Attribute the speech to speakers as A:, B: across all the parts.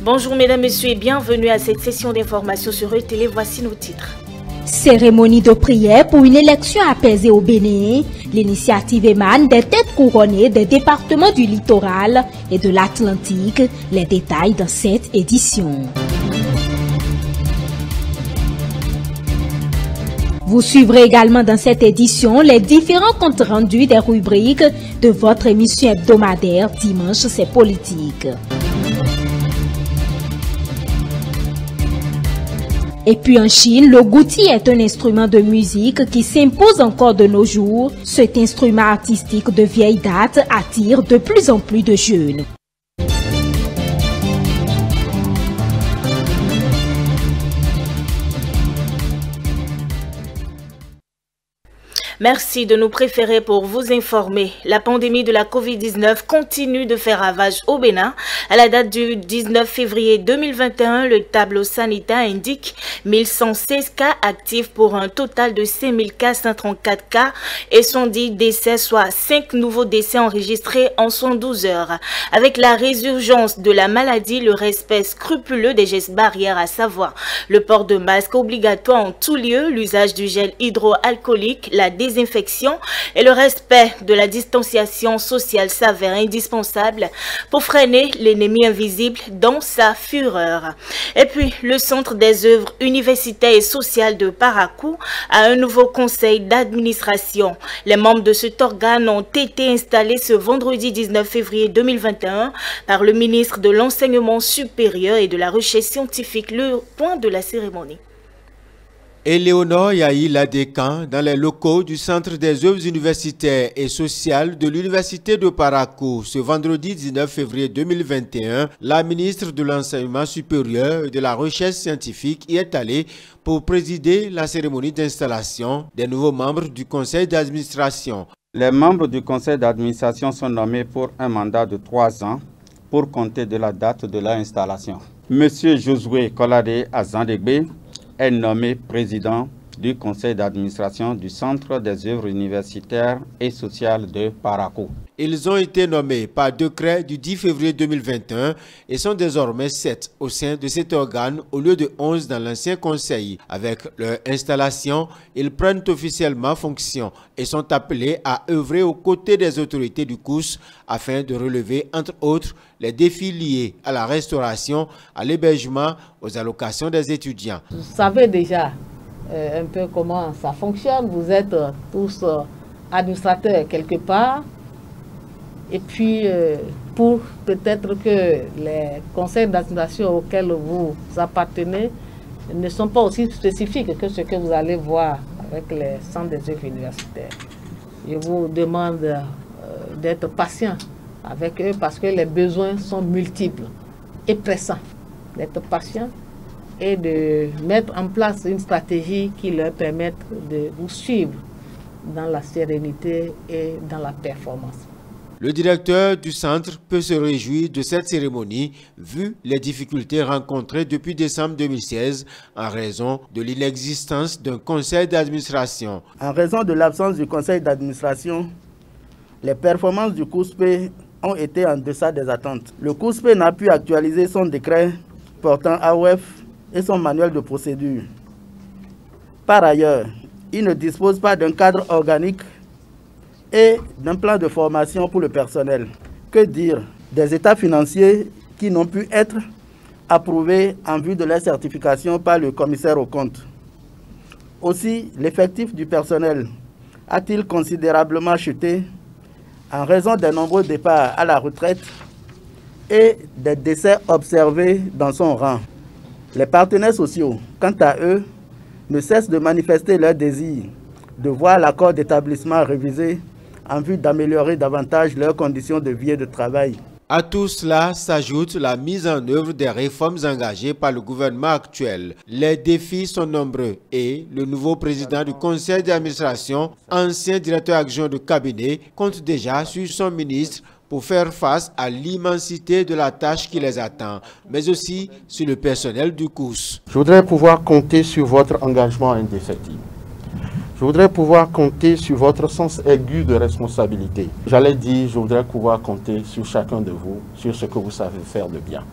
A: Bonjour mesdames, messieurs et bienvenue à cette session d'information sur ETélé. Voici nos titres.
B: Cérémonie de prière pour une élection apaisée au Bénin. L'initiative émane des têtes couronnées des départements du littoral et de l'Atlantique. Les détails dans cette édition. Vous suivrez également dans cette édition les différents comptes rendus des rubriques de votre émission hebdomadaire Dimanche c'est politique. Et puis en Chine, le gouti est un instrument de musique qui s'impose encore de nos jours. Cet instrument artistique de vieille date attire de plus en plus de jeunes.
A: Merci de nous préférer pour vous informer. La pandémie de la Covid-19 continue de faire ravage au Bénin. À la date du 19 février 2021, le tableau sanitaire indique 1116 cas actifs pour un total de 5434 cas et 110 décès, soit 5 nouveaux décès enregistrés en 112 heures. Avec la résurgence de la maladie, le respect scrupuleux des gestes barrières, à savoir le port de masque obligatoire en tout lieu, l'usage du gel hydroalcoolique, la désinfection et le respect de la distanciation sociale s'avère indispensable pour freiner l'ennemi invisible dans sa fureur. Et puis, le Centre des œuvres universitaires et sociales de Parakou a un nouveau conseil d'administration. Les membres de cet organe ont été installés ce vendredi 19 février 2021 par le ministre de l'Enseignement supérieur et de la Recherche scientifique. Le point de la cérémonie.
C: Éléonore Yahi Ladécan, dans les locaux du Centre des œuvres universitaires et sociales de l'Université de Parakou, ce vendredi 19 février 2021, la ministre de l'Enseignement supérieur et de la Recherche scientifique y est allée pour présider la cérémonie d'installation des nouveaux membres du conseil d'administration.
D: Les membres du conseil d'administration sont nommés pour un mandat de 3 ans pour compter de la date de leur installation. Monsieur Josué Kolade Azandegbe est nommé président du conseil d'administration du Centre des œuvres universitaires et sociales de Parakou.
C: Ils ont été nommés par décret du 10 février 2021 et sont désormais 7 au sein de cet organe au lieu de 11 dans l'ancien conseil. Avec leur installation, ils prennent officiellement fonction et sont appelés à œuvrer aux côtés des autorités du COUS afin de relever, entre autres, les défis liés à la restauration, à l'hébergement, aux allocations des étudiants.
E: Vous savez déjà un peu comment ça fonctionne. Vous êtes tous administrateurs quelque part. Et puis, pour peut-être que les conseils d'administration auxquels vous appartenez ne sont pas aussi spécifiques que ce que vous allez voir avec les centres des œuvres universitaires. Je vous demande d'être patient avec eux parce que les besoins sont multiples et pressants. D'être patient et de mettre en place une stratégie qui leur permette de vous suivre dans la sérénité et dans la performance.
C: Le directeur du centre peut se réjouir de cette cérémonie vu les difficultés rencontrées depuis décembre 2016 en raison de l'inexistence d'un conseil d'administration.
F: En raison de l'absence du conseil d'administration, les performances du COUSP ont été en deçà des attentes. Le COUSP n'a pu actualiser son décret portant AOF et son manuel de procédure. Par ailleurs, il ne dispose pas d'un cadre organique et d'un plan de formation pour le personnel. Que dire des états financiers qui n'ont pu être approuvés en vue de leur certification par le commissaire aux comptes. Aussi, l'effectif du personnel a-t-il considérablement chuté en raison des nombreux départs à la retraite et des décès observés dans son rang. Les partenaires sociaux, quant à eux, ne cessent de manifester leur désir de voir l'accord d'établissement révisé en vue d'améliorer davantage leurs conditions de vie et de travail.
C: À tout cela s'ajoute la mise en œuvre des réformes engagées par le gouvernement actuel. Les défis sont nombreux et le nouveau président du conseil d'administration, ancien directeur adjoint de cabinet, compte déjà sur son ministre pour faire face à l'immensité de la tâche qui les attend, mais aussi sur le personnel du COUS.
G: Je voudrais pouvoir compter sur votre engagement indéfectible. Je voudrais pouvoir compter sur votre sens aigu de responsabilité. J'allais dire, je voudrais pouvoir compter sur chacun de vous, sur ce que vous savez faire de bien.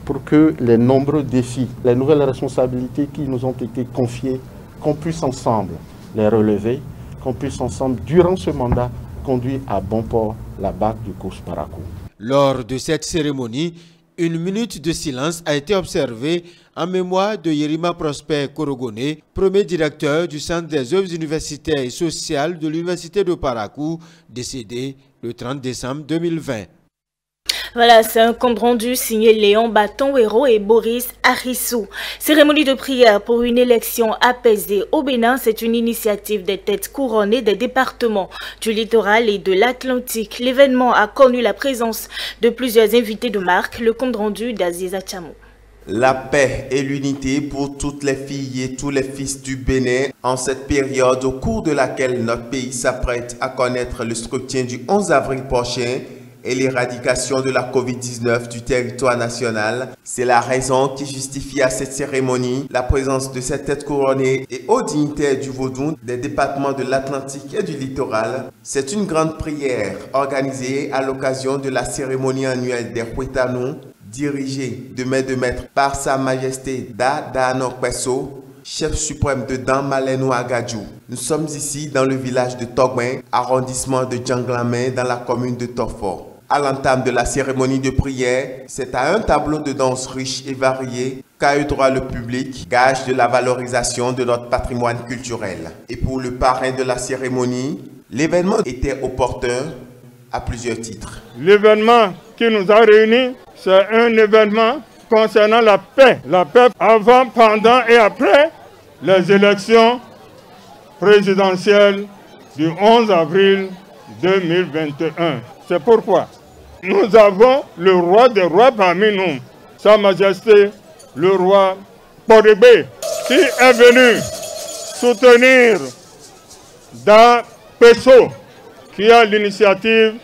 G: pour que les nombreux défis, les nouvelles responsabilités qui nous ont été confiées, qu'on puisse ensemble les relever, qu'on puisse ensemble, durant ce mandat, conduire à bon port la barque du Cous Parakou.
C: Lors de cette cérémonie, une minute de silence a été observée en mémoire de Yerima Prosper Korogone, premier directeur du Centre des œuvres universitaires et sociales de l'Université de Parakou, décédé le 30 décembre 2020.
A: Voilà, c'est un compte rendu signé Léon Baton-Wero et Boris Arissou. Cérémonie de prière pour une élection apaisée au Bénin, c'est une initiative des têtes couronnées des départements du littoral et de l'Atlantique. L'événement a connu la présence de plusieurs invités de marque. Le compte rendu d'Aziza Chamou.
H: La paix et l'unité pour toutes les filles et tous les fils du Bénin en cette période au cours de laquelle notre pays s'apprête à connaître le scrutin du 11 avril prochain et l'éradication de la COVID-19 du territoire national. C'est la raison qui justifie à cette cérémonie la présence de cette tête couronnée et hauts dignitaires du Vaudou, des départements de l'Atlantique et du littoral. C'est une grande prière organisée à l'occasion de la cérémonie annuelle des Huetanou, dirigée de main de maître par Sa Majesté Da Daanok Pesso, chef suprême de Dan Malenou Agadjou. Nous sommes ici dans le village de Togben, arrondissement de Djanglamé, dans la commune de Torfort. À l'entame de la cérémonie de prière, c'est à un tableau de danse riche et varié qu'a eu droit le public, gage de la valorisation de notre patrimoine culturel. Et pour le parrain de la cérémonie, l'événement était opportun à plusieurs titres.
I: L'événement qui nous a réunis, c'est un événement concernant la paix. La paix avant, pendant et après les élections présidentielles du 11 avril 2021. C'est pourquoi nous avons le roi des rois parmi nous, Sa Majesté le roi Porébé, qui est venu soutenir Da Pesso, qui a l'initiative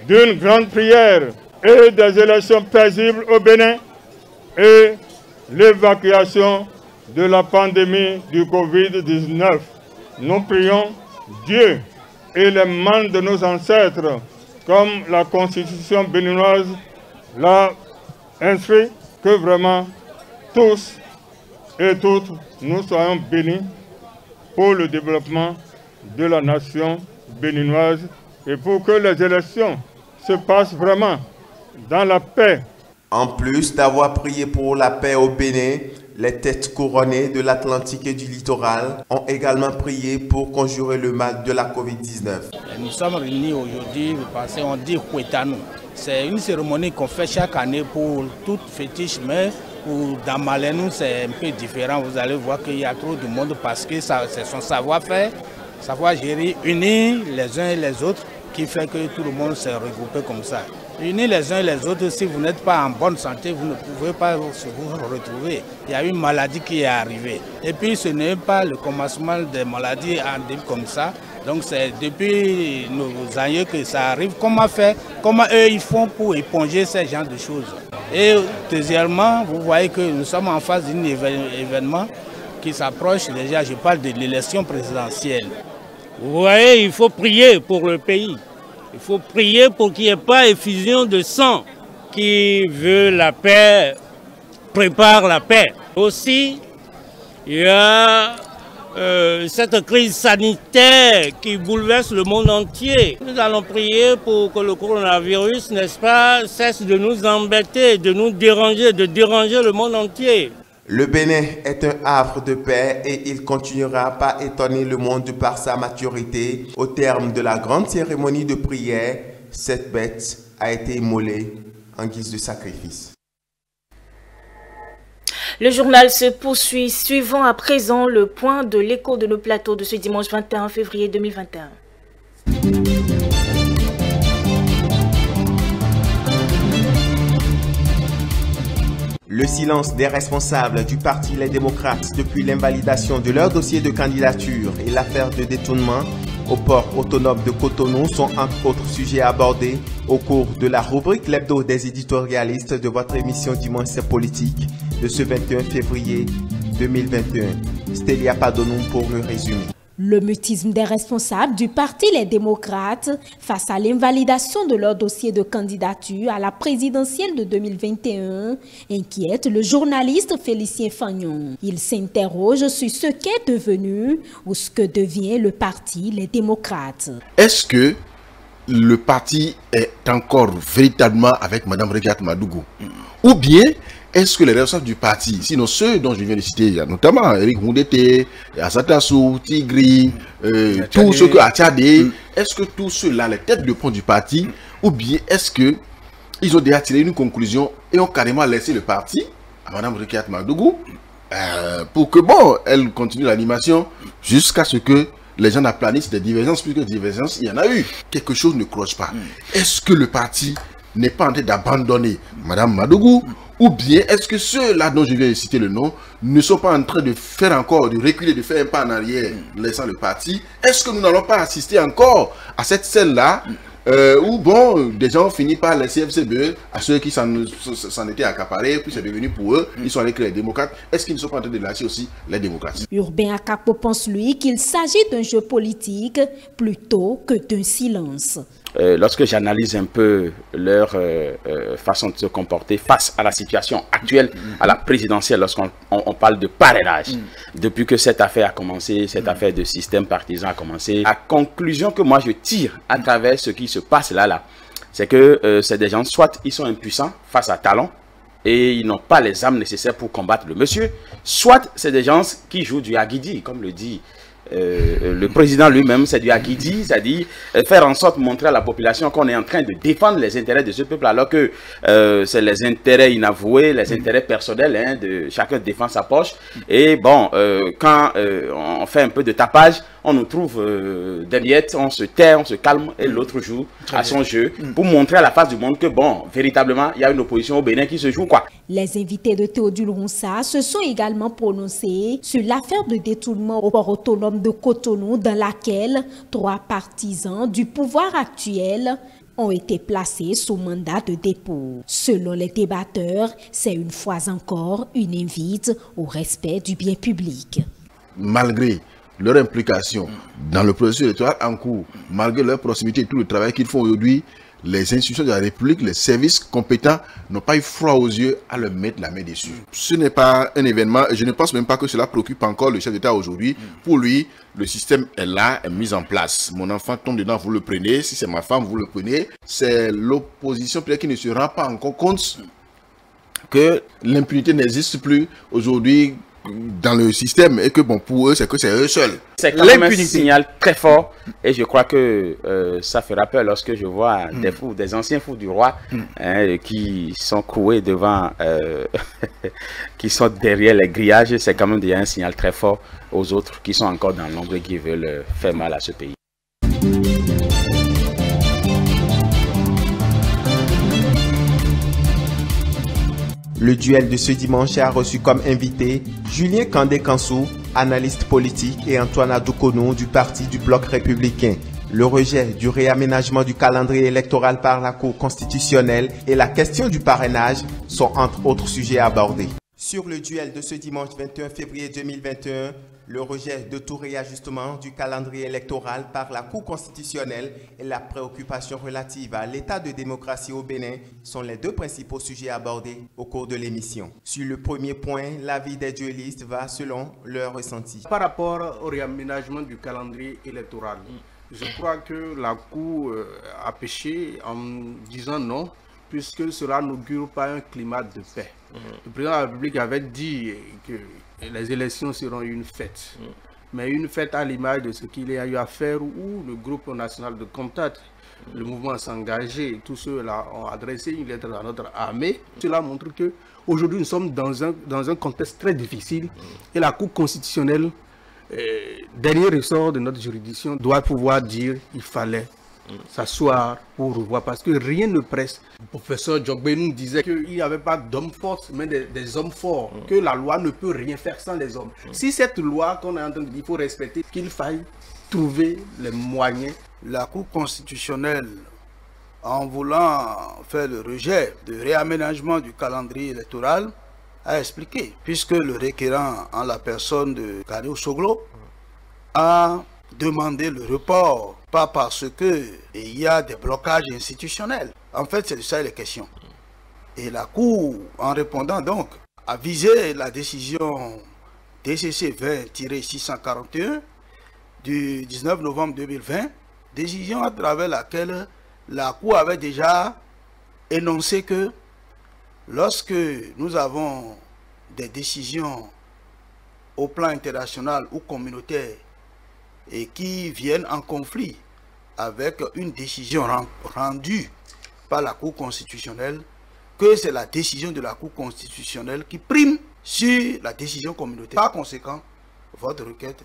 I: d'une grande prière et des élections paisibles au Bénin et l'évacuation de la pandémie du Covid-19. Nous prions Dieu et les membres de nos ancêtres, comme la Constitution béninoise l'a inscrit, que vraiment tous et toutes nous soyons bénis pour le développement de la nation béninoise et pour que les élections se passent vraiment dans la paix.
H: En plus d'avoir prié pour la paix au Bénin, les têtes couronnées de l'Atlantique et du littoral ont également prié pour conjurer le mal de la COVID-19.
J: Nous sommes réunis aujourd'hui parce qu'on dit Huetanou. C'est une cérémonie qu'on fait chaque année pour toute fétiche, mais pour Damalenou c'est un peu différent. Vous allez voir qu'il y a trop de monde parce que c'est son savoir-faire, savoir gérer, unir les uns et les autres qui fait que tout le monde s'est regroupé comme ça. Unir les uns et les autres, si vous n'êtes pas en bonne santé, vous ne pouvez pas vous retrouver. Il y a une maladie qui est arrivée. Et puis ce n'est pas le commencement des maladies comme ça. Donc c'est depuis nos aïeux que ça arrive. Comment faire, comment eux ils font pour éponger ce genre de choses. Et deuxièmement, vous voyez que nous sommes en face d'un événement qui s'approche déjà. Je parle de l'élection présidentielle.
K: Vous voyez, il faut prier pour le pays. Il faut prier pour qu'il n'y ait pas effusion de sang. Qui veut la paix, prépare la paix. Aussi, il y a cette crise sanitaire qui bouleverse le monde entier. Nous allons prier pour que le coronavirus, n'est-ce pas, cesse de nous embêter, de nous déranger, de déranger le monde entier.
H: Le Bénin est un havre de paix et il continuera par étonner le monde par sa maturité. Au terme de la grande cérémonie de prière, cette bête a été immolée en guise de sacrifice.
A: Le journal se poursuit, suivant à présent le point de l'écho de nos plateaux de ce dimanche 21 février 2021.
H: Le silence des responsables du Parti Les Démocrates depuis l'invalidation de leur dossier de candidature et l'affaire de détournement au port autonome de Cotonou sont entre autres sujets abordés au cours de la rubrique l'hebdo des éditorialistes de votre émission Dimanche politique de ce 21 février 2021. Stélia Padonou pour le résumé.
B: Le mutisme des responsables du parti Les Démocrates face à l'invalidation de leur dossier de candidature à la présidentielle de 2021 inquiète le journaliste Félicien Fagnon. Il s'interroge sur ce qu'est devenu ou ce que devient le parti Les Démocrates.
L: Est-ce que le parti est encore véritablement avec Mme Rekiat Madougou? Ou bien est-ce que les responsables du parti, sinon ceux dont je viens de citer, notamment Eric Moundete, Assatassou, Tigri, tous ceux que Atiade, est-ce que tous ceux-là, les têtes de pont du parti, ou bien est-ce que ils ont déjà tiré une conclusion et ont carrément laissé le parti à Mme Rekiat Madougou pour que, bon, elle continue l'animation jusqu'à ce que les gens aplanissent des divergences, puisque divergences, il y en a eu. Quelque chose ne cloche pas. Est-ce que le parti n'est pas en train d'abandonner Mme Madougou, ou bien est-ce que ceux-là dont je viens de citer le nom ne sont pas en train de faire encore, de reculer, de faire un pas en arrière, laissant le parti? Est-ce que nous n'allons pas assister encore à cette scène-là où, bon, des gens finissent par laisser FCBE à ceux qui s'en étaient accaparés, puis c'est devenu pour eux, ils sont allés créer les démocrates. Est-ce qu'ils ne sont pas en train de lâcher aussi les démocrates?
B: Urbain Akapo pense, lui, qu'il s'agit d'un jeu politique plutôt que d'un silence.
M: Lorsque j'analyse un peu leur façon de se comporter face à la situation actuelle, à la présidentielle, lorsqu'on parle de parrainage, depuis que cette affaire a commencé, cette affaire de système partisan a commencé, la conclusion que moi je tire à travers ce qui se passe là, c'est que c'est des gens, soit ils sont impuissants face à Talon, et ils n'ont pas les armes nécessaires pour combattre le monsieur, soit c'est des gens qui jouent du Aguidi, comme le dit le président lui-même, c'est du Aguidi, c'est-à-dire faire en sorte de montrer à la population qu'on est en train de défendre les intérêts de ce peuple, alors que c'est les intérêts inavoués, les intérêts personnels, hein, de chacun défend sa poche. Et bon, quand on fait un peu de tapage, on nous trouve des miettes, on se tait, on se calme, et l'autre joue à son jeu pour montrer à la face du monde que, bon, véritablement, il y a une opposition au Bénin qui se joue, quoi.
B: Les invités de Théodule Ronsa se sont également prononcés sur l'affaire de détournement au port autonome de Cotonou, dans laquelle 3 partisans du pouvoir actuel ont été placés sous mandat de dépôt. Selon les débatteurs, c'est une fois encore une invite au respect du bien public.
L: Malgré leur implication dans le processus électoral en cours, malgré leur proximité et tout le travail qu'ils font aujourd'hui, les institutions de la République, les services compétents n'ont pas eu froid aux yeux à leur mettre la main dessus. Ce n'est pas un événement, et je ne pense même pas que cela préoccupe encore le chef d'État aujourd'hui. Pour lui, le système est là, est mis en place. Mon enfant tombe dedans, vous le prenez. Si c'est ma femme, vous le prenez. C'est l'opposition peut-être qui ne se rend pas encore compte que l'impunité n'existe plus aujourd'hui dans le système, et que bon, pour eux, c'est eux seuls.
M: C'est quand même un signal très fort, et je crois que ça fera peur lorsque je vois des fous, des anciens fous du roi, hein, qui sont coués devant, qui sont derrière les grillages. C'est quand même déjà un signal très fort aux autres qui sont encore dans l'ombre et qui veulent faire mal à ce pays.
H: Le duel de ce dimanche a reçu comme invité Julien Kandé-Kansou, analyste politique, et Antoine Adoukonou du parti du Bloc républicain. Le rejet du réaménagement du calendrier électoral par la Cour constitutionnelle et la question du parrainage sont entre autres sujets abordés. Sur le duel de ce dimanche 21 février 2021, le rejet de tout réajustement du calendrier électoral par la Cour constitutionnelle et la préoccupation relative à l'état de démocratie au Bénin sont les 2 principaux sujets abordés au cours de l'émission. Sur le premier point, l'avis des duellistes va selon leur ressenti.
N: Par rapport au réaménagement du calendrier électoral, je crois que la Cour a péché en disant non, puisque cela n'augure pas un climat de paix. Le président de la République avait dit que les élections seront une fête, mais une fête à l'image de ce qu'il y a eu à faire, où le groupe national de contact, le mouvement s'engager, tous ceux-là ont adressé une lettre à notre armée. Cela montre qu'aujourd'hui nous sommes dans un contexte très difficile, et la Cour constitutionnelle, dernier ressort de notre juridiction, doit pouvoir dire qu'il fallait s'asseoir pour revoir, parce que rien ne presse. Le professeur Djogbe nous disait qu'il n'y avait pas d'hommes forts, mais des hommes forts, que la loi ne peut rien faire sans les hommes. Si cette loi qu'on est en train de dire, il faut respecter, qu'il faille trouver les moyens.
O: La Cour constitutionnelle, en voulant faire le rejet du réaménagement du calendrier électoral, a expliqué, puisque le requérant en la personne de Kario Soglo a demandé le report, pas parce qu'il y a des blocages institutionnels. En fait, c'est de ça les questions. Et la Cour, en répondant donc, a visé la décision DCC 20-641 du 19 novembre 2020, décision à travers laquelle la Cour avait déjà énoncé que lorsque nous avons des décisions au plan international ou communautaire et qui viennent en conflit avec une décision rendue par la Cour constitutionnelle, que c'est la décision de la Cour constitutionnelle qui prime sur la décision communautaire. Par conséquent, votre requête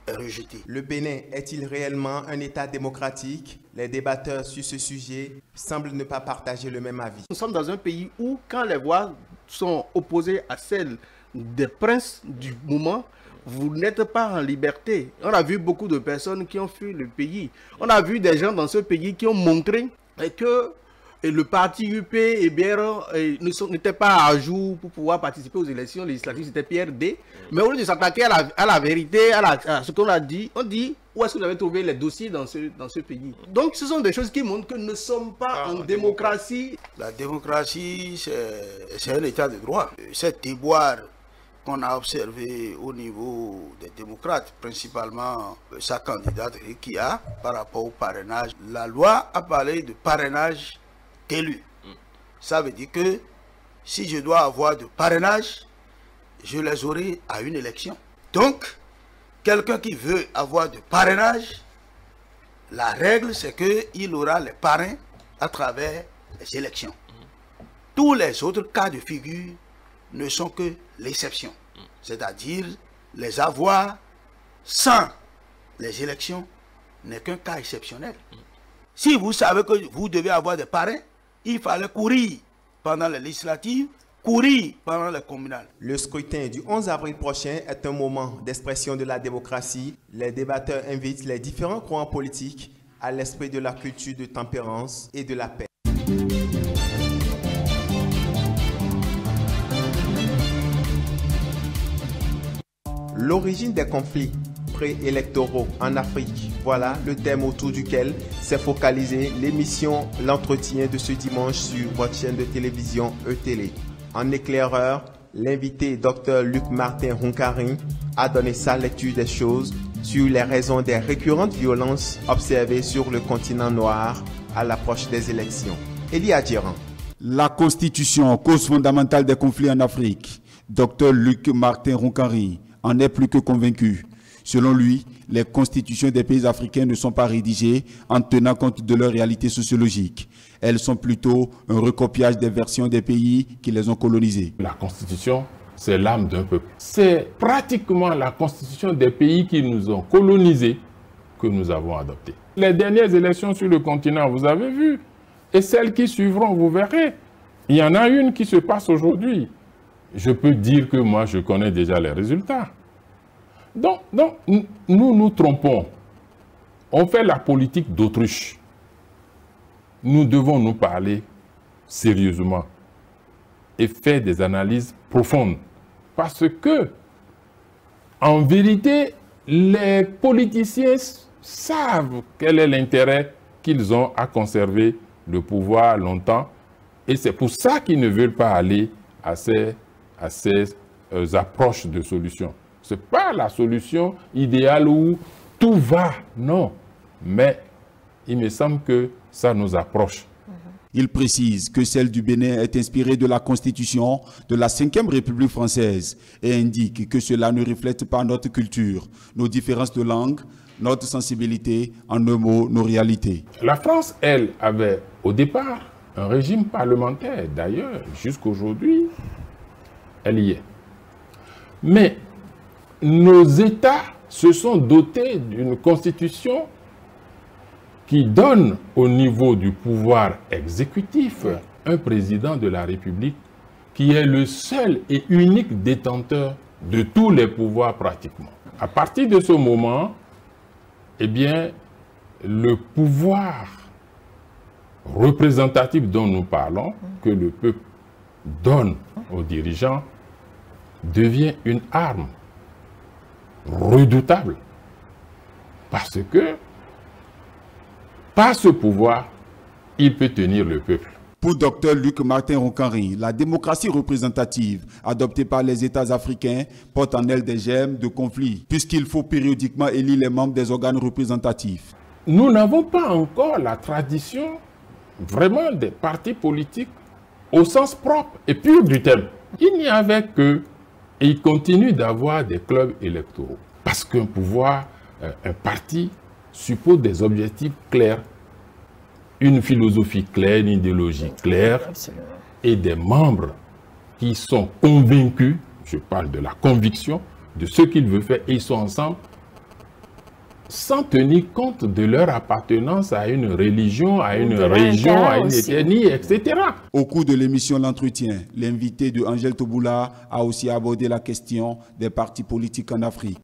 O: est rejetée.
H: Le Bénin est-il réellement un État démocratique? Les débatteurs sur ce sujet semblent ne pas partager le même avis.
F: Nous sommes dans un pays où, quand les voix sont opposées à celles des princes du moment, vous n'êtes pas en liberté. On a vu beaucoup de personnes qui ont fui le pays. On a vu des gens dans ce pays qui ont montré que le parti UP n'était pas à jour pour pouvoir participer aux élections législatives, c'était PRD. Mais au lieu de s'attaquer à la vérité, à ce qu'on a dit, on dit où est-ce que vous avez trouvé les dossiers dans ce pays. Donc ce sont des choses qui montrent que nous ne sommes pas en démocratie.
O: La démocratie, c'est un état de droit. Cette déboire qu'on a observé au niveau des démocrates, principalement sa candidate qui a par rapport au parrainage. La loi a parlé de parrainage d'élus. Ça veut dire que si je dois avoir de parrainage, je les aurai à une élection. Donc, quelqu'un qui veut avoir de parrainage, la règle c'est qu'il aura les parrains à travers les élections. Tous les autres cas de figure ne sont que l'exception. C'est-à-dire les avoirs sans les élections n'est qu'un cas exceptionnel. Si vous savez que vous devez avoir des parrains, il fallait courir pendant les législatives, courir pendant les communales.
H: Le scrutin du 11 avril prochain est un moment d'expression de la démocratie. Les débatteurs invitent les différents courants politiques à l'esprit de la culture de tempérance et de la paix. L'origine des conflits préélectoraux en Afrique, voilà le thème autour duquel s'est focalisée l'émission L'Entretien de ce dimanche sur votre chaîne de télévision E-Télé. En éclaireur, l'invité Dr Luc Martin Hunkari a donné sa lecture des choses sur les raisons des récurrentes violences observées sur le continent noir à l'approche des élections. Elia Djiran.
P: La Constitution, cause fondamentale des conflits en Afrique. Dr Luc Martin Hunkari en est plus que convaincu. Selon lui, les constitutions des pays africains ne sont pas rédigées en tenant compte de leur réalité sociologique. Elles sont plutôt un recopiage des versions des pays qui les ont colonisés.
Q: La constitution, c'est l'âme d'un peuple. C'est pratiquement la constitution des pays qui nous ont colonisés que nous avons adoptée. Les dernières élections sur le continent, vous avez vu, et celles qui suivront, vous verrez. Il y en a une qui se passe aujourd'hui. Je peux dire que moi, je connais déjà les résultats. Donc, nous nous trompons. On fait la politique d'autruche. Nous devons nous parler sérieusement et faire des analyses profondes. Parce que, en vérité, les politiciens savent quel est l'intérêt qu'ils ont à conserver le pouvoir longtemps. Et c'est pour ça qu'ils ne veulent pas aller à ces approches de solutions. Ce n'est pas la solution idéale où tout va, non. Mais il me semble que ça nous approche.
P: Il précise que celle du Bénin est inspirée de la Constitution de la 5e République française et indique que cela ne reflète pas notre culture, nos différences de langue, notre sensibilité, en un mot, nos réalités.
Q: La France, elle, avait au départ un régime parlementaire. D'ailleurs, jusqu'aujourd'hui, elle y est. Mais nos États se sont dotés d'une constitution qui donne au niveau du pouvoir exécutif un président de la République qui est le seul et unique détenteur de tous les pouvoirs pratiquement. À partir de ce moment, eh bien, le pouvoir représentatif dont nous parlons, que le peuple donne aux dirigeants, devient une arme redoutable Parce que, par ce pouvoir, il peut tenir le peuple.
P: Pour Dr Luc Martin Roncanry, la démocratie représentative adoptée par les États africains porte en elle des germes de conflit, puisqu'il faut périodiquement élire les membres des organes représentatifs.
Q: Nous n'avons pas encore la tradition vraiment des partis politiques au sens propre et pur du terme. Il n'y avait que, et il continue d'avoir des clubs électoraux. Parce qu'un pouvoir, un parti suppose des objectifs clairs, une philosophie claire, une idéologie claire et des membres qui sont convaincus, je parle de la conviction, de ce qu'ils veulent faire et ils sont ensemble sans tenir compte de leur appartenance à une religion, à une région, à une ethnie, etc.
P: Au cours de l'émission L'Entretien, l'invité de Angèle Toboula a aussi abordé la question des partis politiques en Afrique.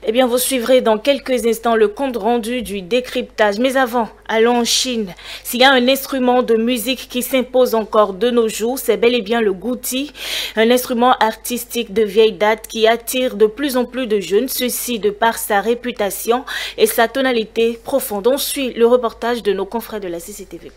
A: Eh bien, vous suivrez dans quelques instants le compte rendu du décryptage. Mais avant, allons en Chine. S'il y a un instrument de musique qui s'impose encore de nos jours, c'est bel et bien le gouti, un instrument artistique de vieille date qui attire de plus en plus de jeunes, ceci de par sa réputation et sa tonalité profonde. On suit le reportage de nos confrères de la CCTV+.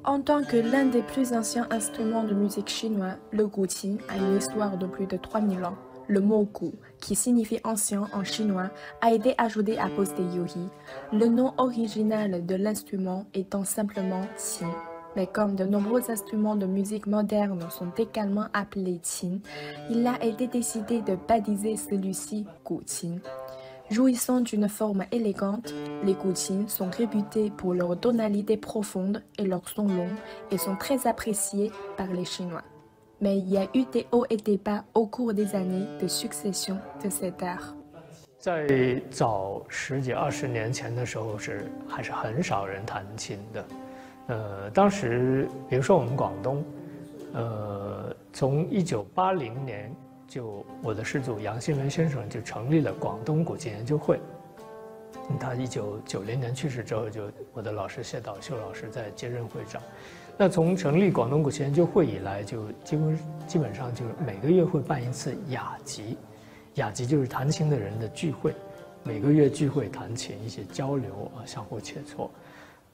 R: En tant que l'un des plus anciens instruments de musique chinois, le gouti a une histoire de plus de 3000 ans. Le mot gu, qui signifie ancien en chinois, a été ajouté a posteriori, le nom original de l'instrument étant simplement qin. Mais comme de nombreux instruments de musique moderne sont également appelés qin, il a été décidé de baptiser celui-ci guqin. Jouissant d'une forme élégante, les guqin sont réputés pour leur tonalité profonde et leur son long et sont très appréciés par les Chinois. Mais il y a eu des hauts et des bas au cours des années de succession de cet art.
S: 在早10几20年前的时候还是很少人弹琴的，当时比如说我们广东，从1980年。 我的师祖杨新文先生就成立了广东古琴研究会。他1990年去世之后，我的老师谢导秀老师在接任会长。那从成立广东古琴研究会以来，就基本上就是每个月会办一次雅集，雅集就是弹琴的人的聚会，每个月聚会弹琴，一些交流相互切磋，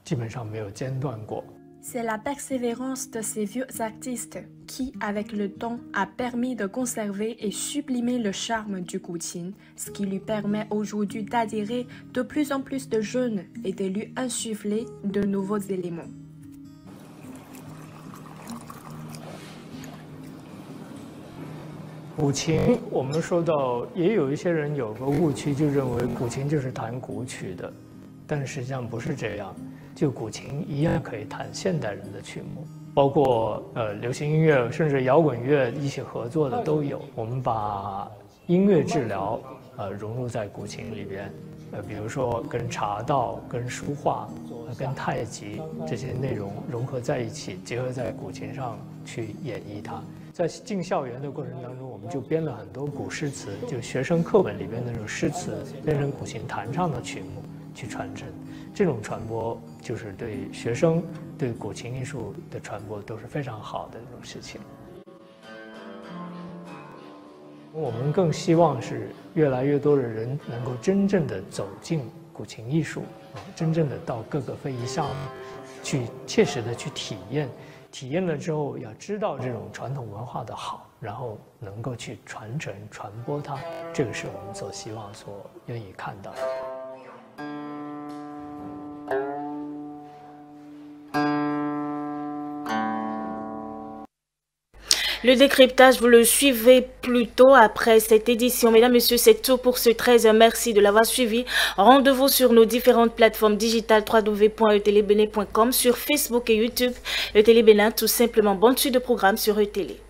S: 基本上没有间断过。
R: C'est la persévérance de ces vieux artistes qui, avec le temps, a permis de conserver et sublimer le charme du goutin, ce qui lui permet aujourd'hui d'attirer de plus en plus de jeunes et de lui insuffler de nouveaux éléments.
S: Goutin, 我们说到，也有一些人有个误区，就认为古琴就是弹古曲的，但实际上不是这样。 就古琴一样可以弹现代人的曲目，包括流行音乐甚至摇滚乐一起合作的都有。我们把音乐治疗融入在古琴里边，比如说跟茶道、跟书画、跟太极这些内容融合在一起，结合在古琴上去演绎它。在进校园的过程当中，我们就编了很多古诗词，就学生课本里边的那种诗词，变成古琴弹唱的曲目去传承。 这种传播就是对学生、对古琴艺术的传播都是非常好的一种事情。我们更希望是越来越多的人能够真正的走进古琴艺术，真正的到各个非遗项目去切实的去体验，体验了之后要知道这种传统文化的好，然后能够去传承、传播它，这个是我们所希望、所愿意看到的。
A: Le décryptage, vous le suivez plus tôt après cette édition. Mesdames, Messieurs, c'est tout pour ce 13h. Merci de l'avoir suivi. Rendez-vous sur nos différentes plateformes digitales www.etelebene.com, sur Facebook et YouTube. E Télé Bénin, tout simplement. Bonne suite de programme sur E Télé.